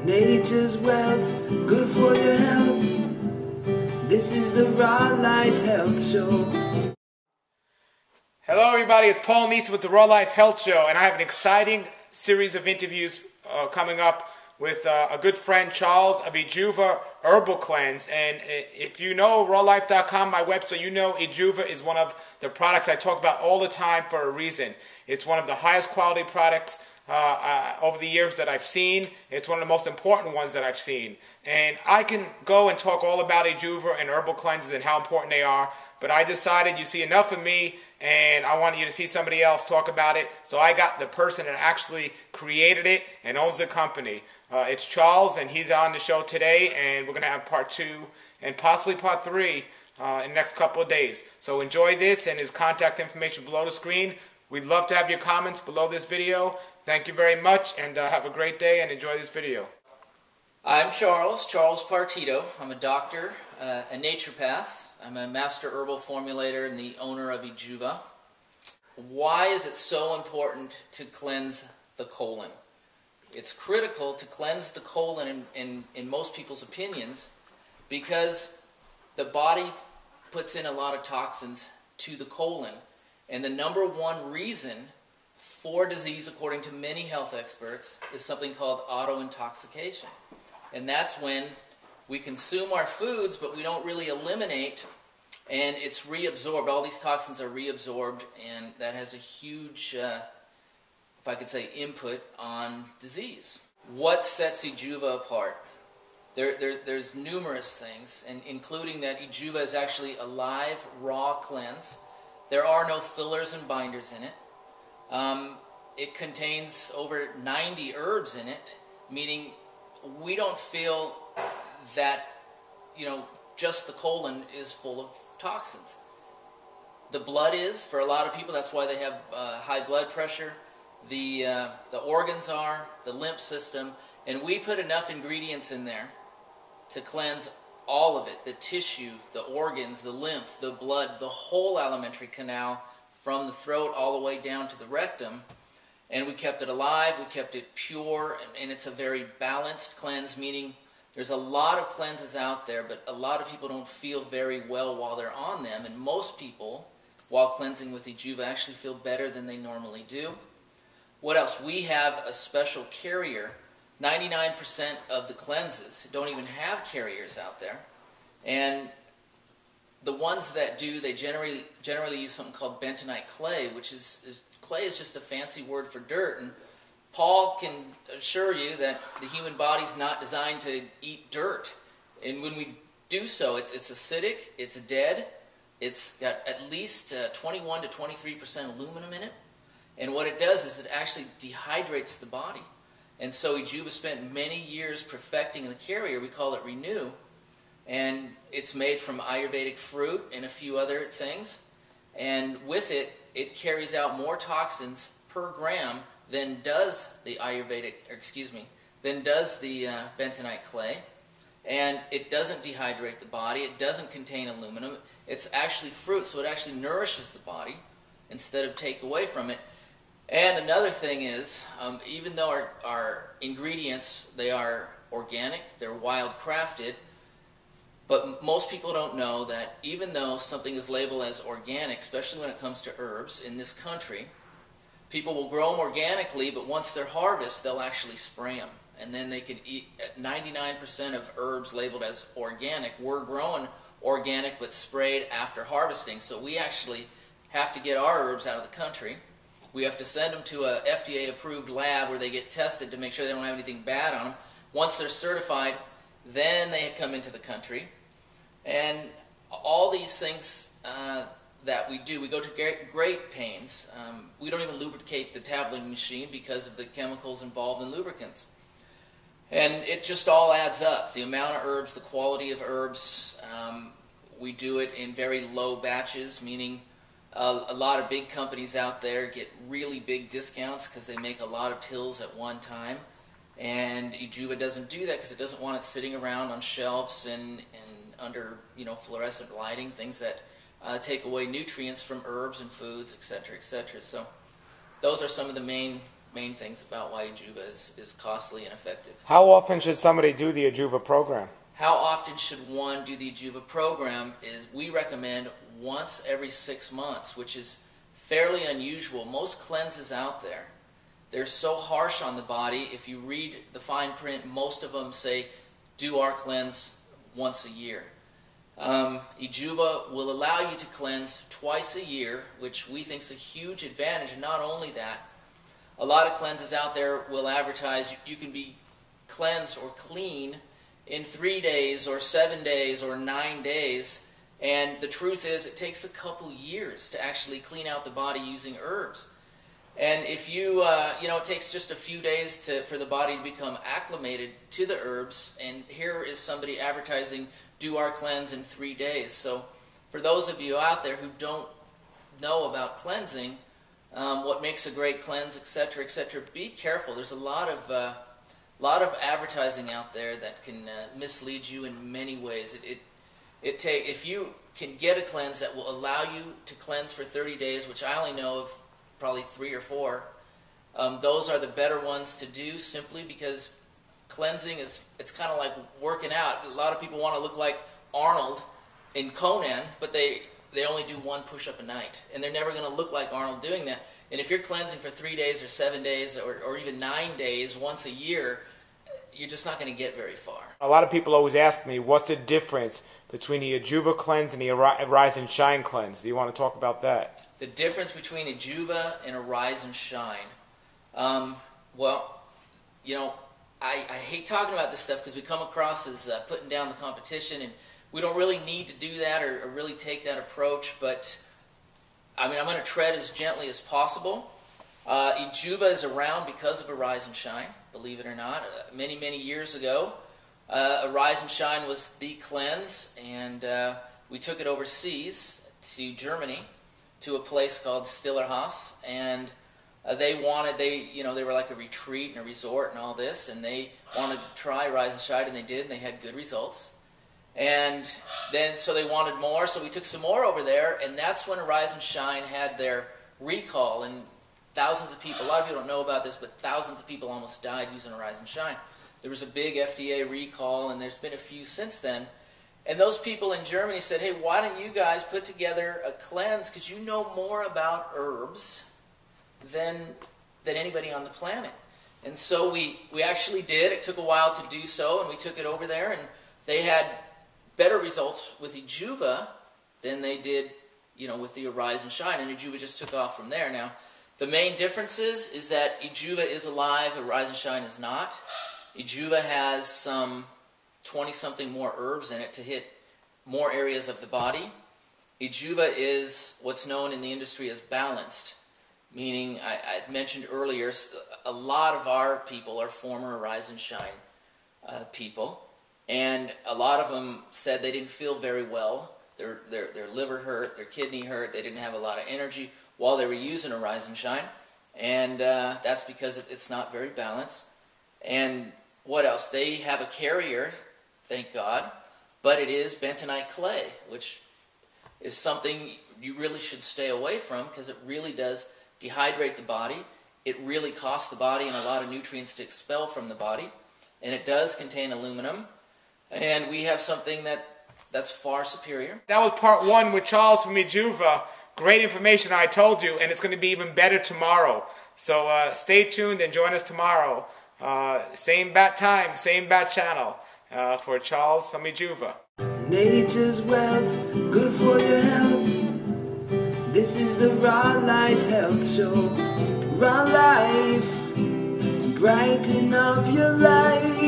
Nature's wealth, good for your health. This is the Raw Life Health Show. Hello everybody, it's Paul Neese with the Raw Life Health Show, and I have an exciting series of interviews coming up with a good friend, Charles, of Ejuva Herbal Cleanse. And if you know rawlife.com, my website, you know Ejuva is one of the products I talk about all the time for a reason. It's one of the highest quality products over the years that I've seen. It's one of the most important ones that I've seen. And I can go and talk all about Ejuva and herbal cleanses and how important they are, but I decided you see enough of me and I wanted you to see somebody else talk about it. So I got the person that actually created it and owns the company. It's Charles, and he's on the show today, and we're going to have part 2 and possibly part 3 in the next couple of days. So enjoy this, and his contact information below the screen. We'd love to have your comments below this video. Thank you very much, and have a great day, and enjoy this video. I'm Charles Partito. I'm a doctor, a naturopath. I'm a master herbal formulator and the owner of Ejuva. Why is it so important to cleanse the colon? It's critical to cleanse the colon in most people's opinions because the body puts in a lot of toxins to the colon. And the number one reason for disease, according to many health experts, is something called autointoxication. And that's when we consume our foods, but we don't really eliminate, and it's reabsorbed. All these toxins are reabsorbed, and that has a huge, if I could say, input on disease. What sets Ejuva apart? There's numerous things, and including that Ejuva is actually a live, raw cleanse. There are no fillers and binders in it. It contains over 90 herbs in it, meaning we don't feel that, just the colon is full of toxins. The blood is, for a lot of people, that's why they have high blood pressure. The organs are, the lymph system, and we put enough ingredients in there to cleanse all of it, the tissue, the organs, the lymph, the blood, the whole alimentary canal from the throat all the way down to the rectum. And we kept it alive, we kept it pure, and it's a very balanced cleanse, meaning there's a lot of cleanses out there, but a lot of people don't feel very well while they're on them, and most people, while cleansing with Ejuva, actually feel better than they normally do. What else? We have a special carrier. 99% of the cleanses don't even have carriers out there, and the ones that do, they generally use something called bentonite clay, which is clay is just a fancy word for dirt. And Paul can assure you that the human body's not designed to eat dirt, and when we do so, it's acidic, it's dead, it's got at least 21 to 23% aluminum in it, and what it does is it actually dehydrates the body. And so Ejuva spent many years perfecting the carrier. We call it Renew, and it's made from Ayurvedic fruit and a few other things. And with it, it carries out more toxins per gram than does the bentonite clay. And it doesn't dehydrate the body. It doesn't contain aluminum. It's actually fruit, so it actually nourishes the body instead of take away from it. And another thing is, even though our ingredients, they are organic, they're wild crafted, but most people don't know that even though something is labeled as organic, especially when it comes to herbs in this country, people will grow them organically, but once they're harvested, they'll actually spray them. And then they can eat 99% of herbs labeled as organic. We're growing organic but sprayed after harvesting, so we actually have to get our herbs out of the country. We have to send them to a FDA-approved lab where they get tested to make sure they don't have anything bad on them. Once they're certified, then they come into the country. And all these things that we do, we go to great pains. We don't even lubricate the tableting machine because of the chemicals involved in lubricants. And it just all adds up. The amount of herbs, the quality of herbs. We do it in very low batches, meaning a lot of big companies out there get really big discounts because they make a lot of pills at one time. And Ejuva doesn't do that because it doesn't want it sitting around on shelves and under fluorescent lighting, things that take away nutrients from herbs and foods, etc., etc. So those are some of the main main things about why Ejuva is costly and effective. How often should somebody do the Ejuva program? How often should one do the Ejuva program is we recommend once every 6 months, which is fairly unusual. Most cleanses out there, they're so harsh on the body. If you read the fine print, most of them say do our cleanse once a year. Ejuva will allow you to cleanse twice a year, which we think is a huge advantage. And not only that, a lot of cleanses out there will advertise you can be cleansed or clean in 3 days or 7 days or 9 days. And the truth is it takes a couple years to actually clean out the body using herbs. And if you, it takes just a few days for the body to become acclimated to the herbs. And here is somebody advertising, do our cleanse in 3 days. So for those of you out there who don't know about cleansing, what makes a great cleanse, etc., etc., be careful. There's a lot of advertising out there that can mislead you in many ways. If you can get a cleanse that will allow you to cleanse for 30 days, which I only know of probably 3 or 4, those are the better ones to do, simply because cleansing it's kind of like working out. A lot of people want to look like Arnold in Conan, but they only do 1 push-up a night, and they're never going to look like Arnold doing that. And if you're cleansing for 3 days or 7 days or even 9 days once a year, you're just not going to get very far. A lot of people always ask me, what's the difference between the Ejuva cleanse and the Arise and Shine cleanse? Do you want to talk about that? The difference between Ejuva and Arise and Shine. I hate talking about this stuff because we come across as putting down the competition, and we don't really need to do that or really take that approach, but I'm going to tread as gently as possible. Ejuva is around because of Arise and Shine, believe it or not. Many, many years ago, Arise and Shine was the cleanse, and we took it overseas to Germany, to a place called Stillerhaus, and they were like a retreat and a resort and all this, and they wanted to try Rise and Shine, and they did, and they had good results. And then, so they wanted more, so we took some more over there, and that's when Arise and Shine had their recall, and thousands of people, a lot of people don't know about this, but thousands of people almost died using Arise and Shine. There was a big FDA recall, and there's been a few since then. And those people in Germany said, hey, why don't you guys put together a cleanse, because you know more about herbs than anybody on the planet. And so we actually did. It took a while to do so, and we took it over there, and they had better results with Ejuva than they did, with the Arise and Shine, and Ejuva just took off from there. Now, the main difference is that Ejuva is alive, Arise and Shine is not. Ejuva has some 20-something more herbs in it to hit more areas of the body. Ejuva is what's known in the industry as balanced, meaning, I mentioned earlier, a lot of our people are former Arise and Shine people, and a lot of them said they didn't feel very well. Their liver hurt, their kidney hurt, they didn't have a lot of energy while they were using Arise and Shine, and that's because it's not very balanced. And what else? They have a carrier, thank God, but it is bentonite clay, which is something you really should stay away from because it really does dehydrate the body. It really costs the body and a lot of nutrients to expel from the body, and it does contain aluminum, and we have something that's far superior. That was part 1 with Charles from Ejuva. Great information, I told you, and it's going to be even better tomorrow. So stay tuned and join us tomorrow. Same bat time, same bat channel, for Charles from Ejuva. Nature's wealth, good for your health. This is the Raw Life Health Show. Raw Life, brighten up your life.